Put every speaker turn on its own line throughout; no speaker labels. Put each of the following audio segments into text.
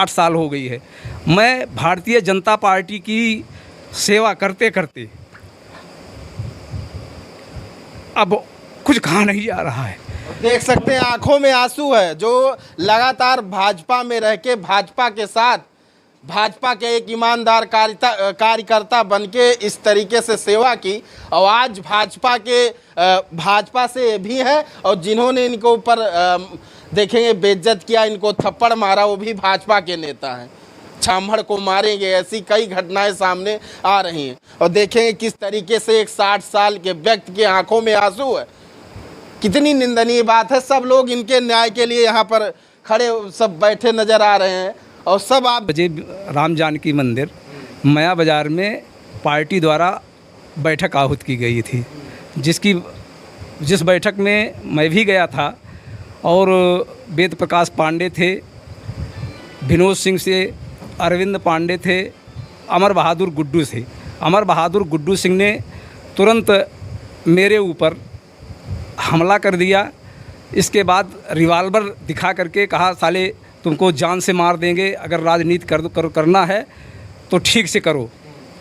8 साल हो गई है। मैं भारतीय जनता पार्टी की सेवा करते करते अब कुछ कहा नहीं जा रहा है।
देख सकते हैं आंखों में आंसू है, जो लगातार भाजपा में रह के भाजपा के साथ भाजपा के एक ईमानदार कार्यकर्ता बन के इस तरीके से सेवा की, और आज भाजपा से भी है, और जिन्होंने इनको ऊपर देखेंगे बेइज्जत किया, इनको थप्पड़ मारा, वो भी भाजपा के नेता हैं। छामड़ को मारेंगे, ऐसी कई घटनाएं सामने आ रही हैं। और देखेंगे किस तरीके से एक 60 साल के व्यक्ति के आंखों में आंसू है। कितनी निंदनीय बात है। सब लोग इनके न्याय के लिए यहाँ पर खड़े सब बैठे नजर आ रहे हैं। और सब आप
बजे राम जानकी मंदिर मया बाज़ार में पार्टी द्वारा बैठक आहूत की गई थी, जिस बैठक में मैं भी गया था, और वेद प्रकाश पांडे थे, विनोद सिंह से अरविंद पांडे थे, अमर बहादुर गुड्डू थे। अमर बहादुर गुड्डू सिंह ने तुरंत मेरे ऊपर हमला कर दिया। इसके बाद रिवाल्वर दिखा करके कहा, साले तुमको जान से मार देंगे, अगर राजनीति करना है तो ठीक से करो,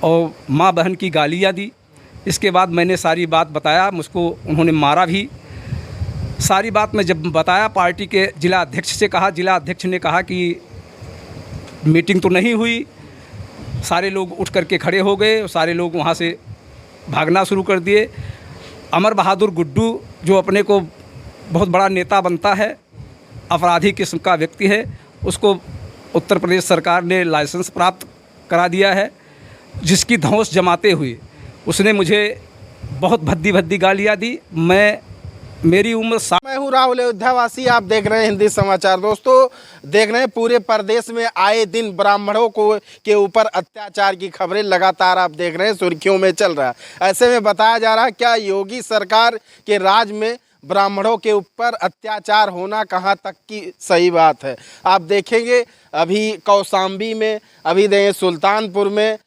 और माँ बहन की गालियाँ दी। इसके बाद मैंने सारी बात बताया, मुझको उन्होंने मारा भी। सारी बात मैं जब बताया पार्टी के जिला अध्यक्ष से कहा, जिला अध्यक्ष ने कहा कि मीटिंग तो नहीं हुई। सारे लोग उठ करके खड़े हो गए, सारे लोग वहाँ से भागना शुरू कर दिए। अमर बहादुर गुड्डू जो अपने को बहुत बड़ा नेता बनता है, अपराधी किस्म का व्यक्ति है, उसको उत्तर प्रदेश सरकार ने लाइसेंस प्राप्त करा दिया है, जिसकी धौंस जमाते हुए उसने मुझे बहुत भद्दी भद्दी गालियाँ दी। मेरी उम्र
मैं हूँ राहुल अयोध्यावासी, आप देख रहे हैं हिंदी समाचार। दोस्तों, देख रहे हैं पूरे प्रदेश में आए दिन ब्राह्मणों के ऊपर अत्याचार की खबरें लगातार आप देख रहे हैं सुर्खियों में चल रहा है। ऐसे में बताया जा रहा है क्या योगी सरकार के राज में ब्राह्मणों के ऊपर अत्याचार होना कहाँ तक की सही बात है। आप देखेंगे अभी कौशाम्बी में, अभी देखें सुल्तानपुर में,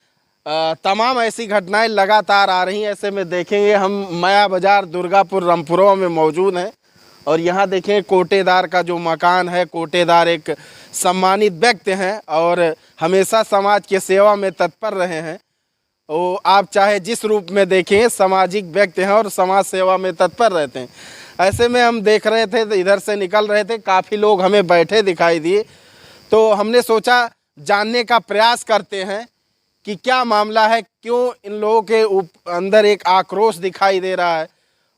तमाम ऐसी घटनाएं लगातार आ रही हैं। ऐसे में देखेंगे हम मया बाज़ार दुर्गापुर रामपुरा में मौजूद हैं, और यहाँ देखें कोटेदार का जो मकान है, कोटेदार एक सम्मानित व्यक्ति हैं और हमेशा समाज के सेवा में तत्पर रहे हैं। वो आप चाहे जिस रूप में देखें सामाजिक व्यक्ति हैं और समाज सेवा में तत्पर रहते हैं। ऐसे में हम देख रहे थे, इधर से निकल रहे थे, काफ़ी लोग हमें बैठे दिखाई दिए, तो हमने सोचा जानने का प्रयास करते हैं कि क्या मामला है, क्यों इन लोगों के अंदर एक आक्रोश दिखाई दे रहा है,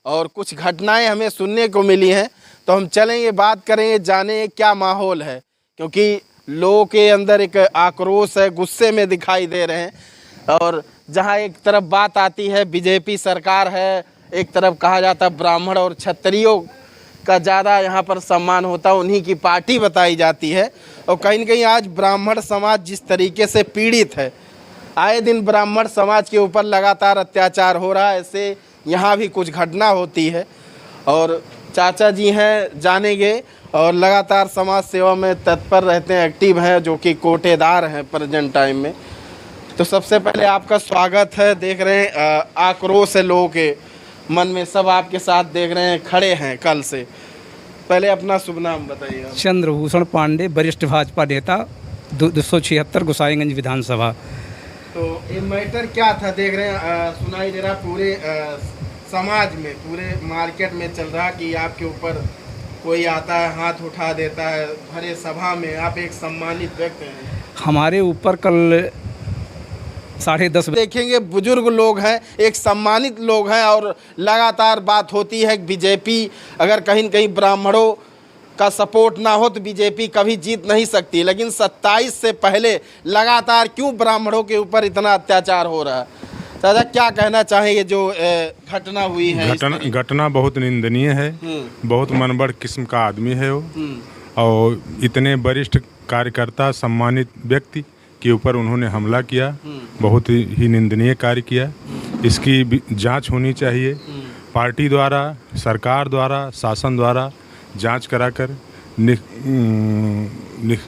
और कुछ घटनाएं हमें सुनने को मिली हैं। तो हम चलेंगे, बात करेंगे, जाने क्या माहौल है, क्योंकि लोगों के अंदर एक आक्रोश है, गुस्से में दिखाई दे रहे हैं। और जहां एक तरफ बात आती है बीजेपी सरकार है, एक तरफ कहा जाता है ब्राह्मण और क्षत्रियों का ज़्यादा यहाँ पर सम्मान होता, उन्हीं की पार्टी बताई जाती है। और कहीं न कहीं आज ब्राह्मण समाज जिस तरीके से पीड़ित है, आए दिन ब्राह्मण समाज के ऊपर लगातार अत्याचार हो रहा है, ऐसे यहाँ भी कुछ घटना होती है। और चाचा जी हैं, जानेंगे, और लगातार समाज सेवा में तत्पर रहते हैं, एक्टिव हैं, जो कि कोटेदार हैं प्रेजेंट टाइम में। तो सबसे पहले आपका स्वागत है। देख रहे हैं आक्रोश है लोगों के मन में, सब आपके साथ देख रहे हैं, खड़े हैं कल से। पहले अपना शुभ नाम बताइए।
चंद्रभूषण पांडे, वरिष्ठ भाजपा नेता, 276 गोसाईगंज विधानसभा।
तो ये मैटर क्या था, देख रहे हैं सुनाई दे रहा पूरे समाज में, पूरे मार्केट में चल रहा कि आपके ऊपर कोई आता है, हाथ उठा देता है भरे सभा में, आप एक सम्मानित व्यक्ति हैं।
हमारे ऊपर कल 10:30
देखेंगे बुजुर्ग लोग हैं, एक सम्मानित लोग हैं, और लगातार बात होती है बीजेपी अगर कहीं न कहीं ब्राह्मणों का सपोर्ट ना हो तो बीजेपी कभी जीत नहीं सकती। लेकिन 27 से पहले लगातार क्यों ब्राह्मणों के ऊपर इतना अत्याचार हो रहा है? दादा क्या कहना चाहेंगे जो घटना हुई है?
घटना बहुत निंदनीय है, बहुत मनबड़ किस्म का आदमी है वो, और इतने वरिष्ठ कार्यकर्ता सम्मानित व्यक्ति के ऊपर उन्होंने हमला किया, बहुत ही निंदनीय कार्य किया। इसकी जांच होनी चाहिए, पार्टी द्वारा, सरकार द्वारा, शासन द्वारा जांच कराकर,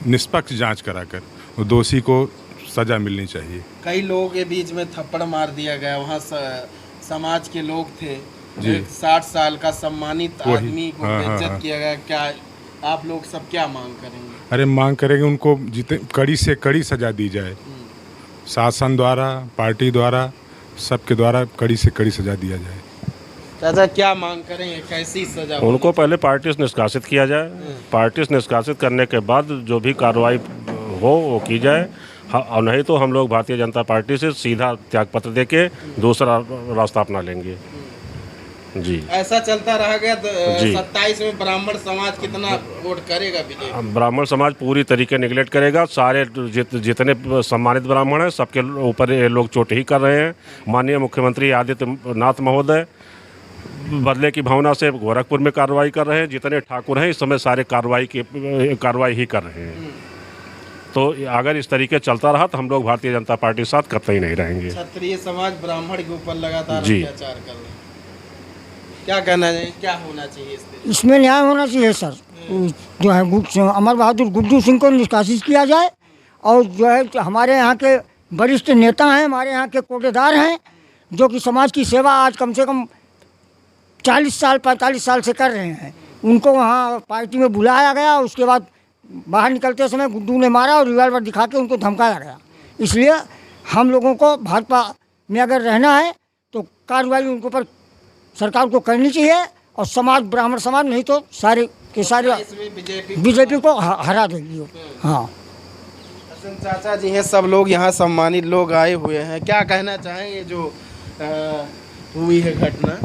निष्पक्ष जांच कराकर वो दोषी को सजा मिलनी चाहिए।
कई लोगों के बीच में थप्पड़ मार दिया गया, वहाँ समाज के लोग थे, 60 साल का सम्मानित आदमी को बेइज्जत किया गया, क्या आप लोग सब क्या मांग करेंगे?
अरे मांग करेंगे उनको जितने कड़ी से कड़ी सजा दी जाए, शासन द्वारा, पार्टी द्वारा, सबके द्वारा कड़ी से कड़ी सजा दिया जाए।
चाचा क्या मांग करेंगे, कैसी सजा?
उनको पहले पार्टी से निष्कासित किया जाए, पार्टी से निष्कासित करने के बाद जो भी कार्रवाई हो वो की जाए। और नहीं तो हम लोग भारतीय जनता पार्टी से सीधा त्यागपत्र देके दूसरा रास्ता अपना लेंगे। जी,
ऐसा चलता रह गया
जी।
27 में ब्राह्मण समाज कितना वोट करेगा बीजेपी?
ब्राह्मण समाज पूरी तरीके निगलेक्ट करेगा। सारे जितने सम्मानित ब्राह्मण हैं सबके ऊपर ये लोग चोट ही कर रहे हैं। माननीय मुख्यमंत्री आदित्यनाथ महोदय बदले की भावना से गोरखपुर में कार्रवाई कर रहे हैं। जितने ठाकुर हैं इस समय सारे कार्रवाई ही कर रहे हैं। तो अगर इस तरीके चलता रहा तो हम लोग भारतीय जनता पार्टी के साथ कतई नहीं रहेंगे।
क्षत्रिय समाज ब्राह्मण के ऊपर लगातार
जी।
अत्याचार कर रहे हैं, क्या कहना चाहिए, क्या होना चाहिए इस पे?
इसमें न्याय होना चाहिए सर। जो है अमर बहादुर गुड्डू सिंह को निष्कासित किया जाए और जो है कि हमारे यहाँ के वरिष्ठ नेता हैं, हमारे यहाँ के कोटेदार हैं जो कि समाज की सेवा आज कम से कम 40 साल 45 साल से कर रहे हैं, उनको वहाँ पार्टी में बुलाया गया। उसके बाद बाहर निकलते समय गुड्डू ने मारा और रिवॉल्वर दिखा के उनको धमकाया गया। इसलिए हम लोगों को भाजपा में अगर रहना है तो कार्रवाई उनके ऊपर सरकार को करनी चाहिए और समाज ब्राह्मण समाज नहीं तो सारे के सारे
इसमें
बीजेपी को हरा देगी। हाँ,
हसन चाचा जी हैं, सब लोग यहाँ सम्मानित लोग आए हुए हैं, क्या कहना चाहेंगे जो हुई है घटना?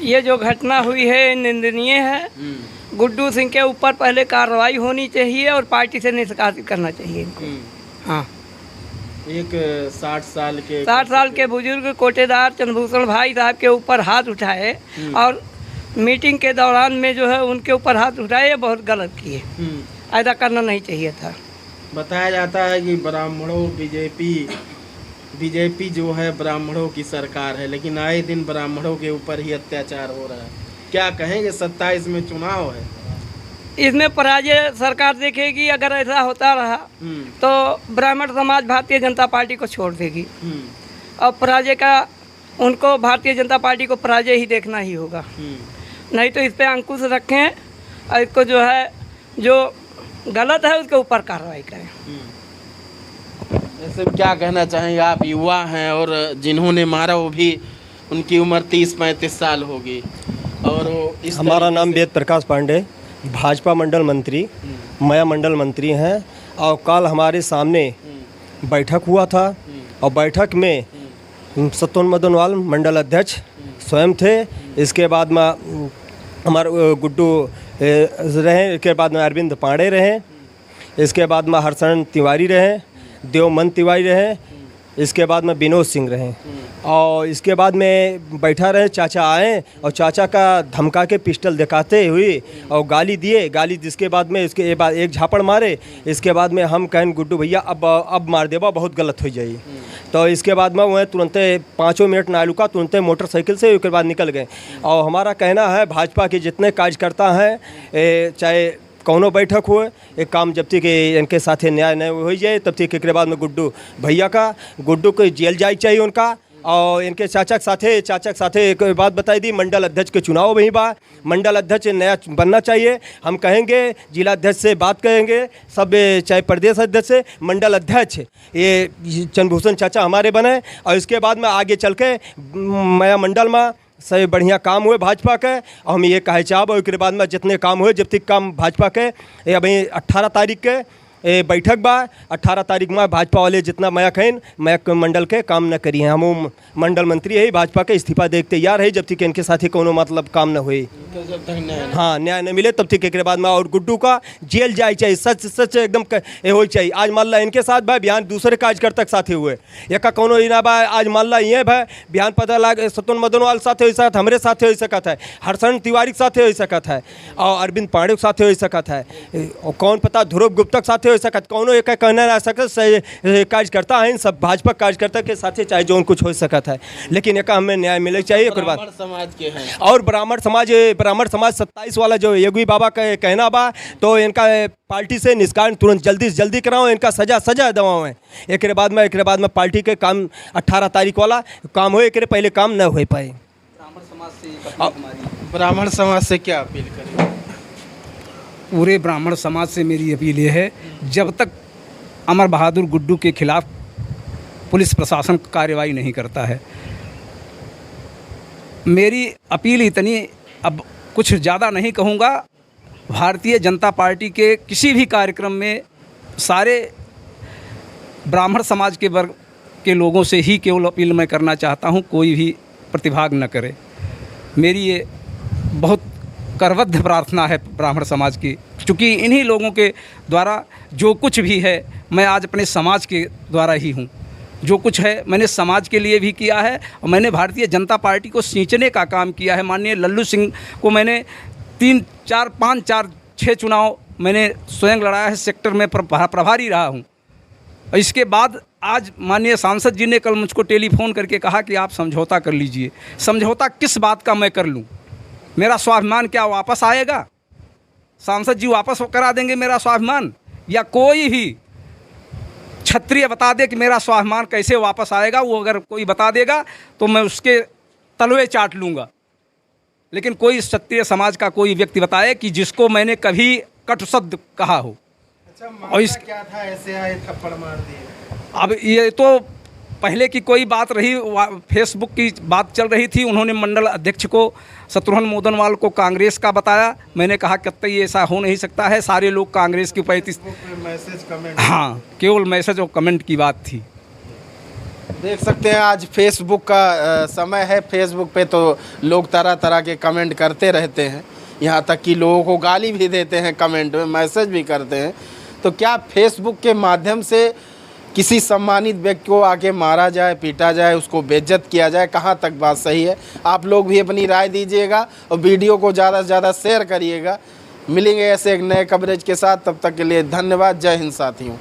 ये जो घटना हुई है निंदनीय है। गुड्डू सिंह के ऊपर पहले कार्रवाई होनी चाहिए और पार्टी से निष्कासित करना चाहिए इनको। हाँ,
एक 60 साल के
बुजुर्ग कोटेदार चंद्रभूषण भाई साहब के ऊपर हाथ उठाए और मीटिंग के दौरान में जो है उनके ऊपर हाथ उठाए, ये बहुत गलत किए। ऐसा करना नहीं चाहिए था।
बताया जाता है कि ब्राह्मणों बीजेपी जो है ब्राह्मणों की सरकार है, लेकिन आए दिन ब्राह्मणों के ऊपर ही अत्याचार हो रहा है। क्या कहेंगे, 27 में चुनाव है,
इसमें पराजय सरकार देखेगी। अगर ऐसा होता रहा तो ब्राह्मण समाज भारतीय जनता पार्टी को छोड़ देगी और पराजय का उनको भारतीय जनता पार्टी को पराजय ही देखना ही होगा। नहीं तो इस पे अंकुश रखें और इसको जो है जो गलत है उसके ऊपर कार्रवाई करें।
ऐसे क्या कहना चाहेंगे, आप युवा हैं और जिन्होंने मारा वो भी उनकी उम्र 30-35 साल होगी और वो इस
हमारा नाम वेद प्रकाश पांडे, भाजपा मंडल मंत्री, मया मंडल मंत्री हैं। और कल हमारे सामने बैठक हुआ था और बैठक में सत्तोन मदनवाल मंडल अध्यक्ष स्वयं थे। इसके बाद में हमारे गुड्डू रहे, इसके बाद में अरविंद पांडे रहे, इसके बाद में हरशरण तिवारी रहे, देवमन तिवारी रहे, इसके बाद में विनोद सिंह रहे। और इसके बाद में बैठा रहे, चाचा आए और चाचा का धमका के पिस्टल दिखाते हुए और गाली दिए। गाली जिसके बाद में इसके बाद एक झापड़ मारे। इसके बाद में हम कहें गुड्डू भैया अब मार देवा, बहुत गलत हो जाए। तो इसके बाद में वह तुरंत 5 मिनट ना लुका, तुरंत मोटरसाइकिल से उसके बाद निकल गए। और हमारा कहना है भाजपा के जितने कार्यकर्ता हैं, चाहे कौनो बैठक हुए, एक काम जब तक इनके साथ न्याय नहीं हो जाए तब तक एक बाद में गुड्डू भैया का गुड्डू को जेल जाए चाहिए उनका। और इनके चाचा के साथे एक बात बताई दी, मंडल अध्यक्ष के चुनाव वहीं बा, मंडल अध्यक्ष नया बनना चाहिए। हम कहेंगे जिला अध्यक्ष से बात करेंगे, सब चाहे प्रदेश अध्यक्ष से मंडल अध्यक्ष ये चंद्रभूषण चाचा हमारे बने। और इसके बाद में आगे चल के मया मंडल में सही बढ़िया काम हुए भाजपा के। और हम ये कहे चाहब उसके बाद में जितने काम हुए जब तक काम भाजपा के, ये अभी 18 तारीख के बैठक बा, 18 तारीख में भाजपा वाले जितना मया कहें मया मंडल के काम न करिए। हम मंडल मंत्री है भाजपा के, इस्तीफा देख तैयार है जब तक इनके साथ ही कोनो मतलब काम न हुए, हाँ न्याय न मिले तब तक एक बाद में। और गुड्डू का जेल जाए चाहिए, सच एकदम हो चाहिए। आज मान ला इनके साथ भाई बयान दूसरे कार्यकर्ता के साथ हुए, एक कोनो इना बा आज मान ला ये भाई बयान पता लग सत्तन मदनवाल साथ हो साथ हमरे साथ हो सकता है, हरशरण तिवारी के साथ हो सकता है, और अरविंद पांडे के साथ हो सकता है, और कौन पता ध्रुव गुप्ता के साथ हो सकता, कौनो एक कहना रह सकता कार्यकर्ता हैं सब भाजपा कार्यकर्ता के साथ चाहे जो कुछ हो सकता है। लेकिन एक हमें न्याय मिले चाहिए।
ब्राह्मण समाज के हैं
और ब्राह्मण समाज 27 वाला जो योगी बाबा का कहना बा, तो इनका पार्टी से निष्कासन तुरंत जल्दी से जल्दी कराओ, इनका सजा दवाओ है। एक बाद में पार्टी के काम 18 तारीख वाला काम हो, एक पहले काम न हो पाए।
ब्राह्मण समाज से क्या अपील करें?
पूरे ब्राह्मण समाज से मेरी अपील ये है, जब तक अमर बहादुर गुड्डू के खिलाफ पुलिस प्रशासन कार्रवाई नहीं करता है, मेरी अपील इतनी, अब कुछ ज़्यादा नहीं कहूँगा। भारतीय जनता पार्टी के किसी भी कार्यक्रम में सारे ब्राह्मण समाज के वर्ग के लोगों से ही केवल अपील मैं करना चाहता हूँ, कोई भी प्रतिभाग न करे। मेरी ये बहुत करबद्ध प्रार्थना है ब्राह्मण समाज की, क्योंकि इन्हीं लोगों के द्वारा जो कुछ भी है मैं आज अपने समाज के द्वारा ही हूँ। जो कुछ है मैंने समाज के लिए भी किया है और मैंने भारतीय जनता पार्टी को सींचने का काम किया है। माननीय लल्लू सिंह को मैंने 3, 4, 5, 4, 6 चुनाव मैंने स्वयं लड़ाया है, सेक्टर में प्रभारी रहा हूँ। और इसके बाद आज माननीय सांसद जी ने कल मुझको टेलीफोन करके कहा कि आप समझौता कर लीजिए। समझौता किस बात का मैं कर लूँ? मेरा स्वाभिमान क्या वापस आएगा? सांसद जी वापस करा देंगे मेरा स्वाभिमान? या कोई भी क्षत्रिय बता दे कि मेरा स्वाभिमान कैसे वापस आएगा? वो अगर कोई बता देगा तो मैं उसके तलवे चाट लूँगा। लेकिन कोई क्षत्रिय समाज का कोई व्यक्ति बताए कि जिसको मैंने कभी कटु शब्द कहा हो।
अच्छा,
और इस
क्या था ऐसे आए थप्पड़ मार दिए?
अब ये तो पहले की कोई बात रही, फेसबुक की बात चल रही थी। उन्होंने मंडल अध्यक्ष को शत्रुघ्न मोदनवाल को कांग्रेस का बताया। मैंने कहा कतई ऐसा हो नहीं सकता है, सारे लोग कांग्रेस की 35
मैसेज कमेंट,
हाँ, केवल मैसेज और कमेंट की बात थी।
देख सकते हैं आज फेसबुक का समय है। फेसबुक पे तो लोग तरह तरह के कमेंट करते रहते हैं, यहाँ तक कि लोगों को गाली भी देते हैं, कमेंट में मैसेज भी करते हैं। तो क्या फेसबुक के माध्यम से किसी सम्मानित व्यक्ति को आके मारा जाए, पीटा जाए, उसको बेइज्जत किया जाए? कहाँ तक बात सही है? आप लोग भी अपनी राय दीजिएगा और वीडियो को ज़्यादा से ज़्यादा शेयर करिएगा। मिलेंगे ऐसे एक नए कवरेज के साथ, तब तक के लिए धन्यवाद। जय हिंद साथियों।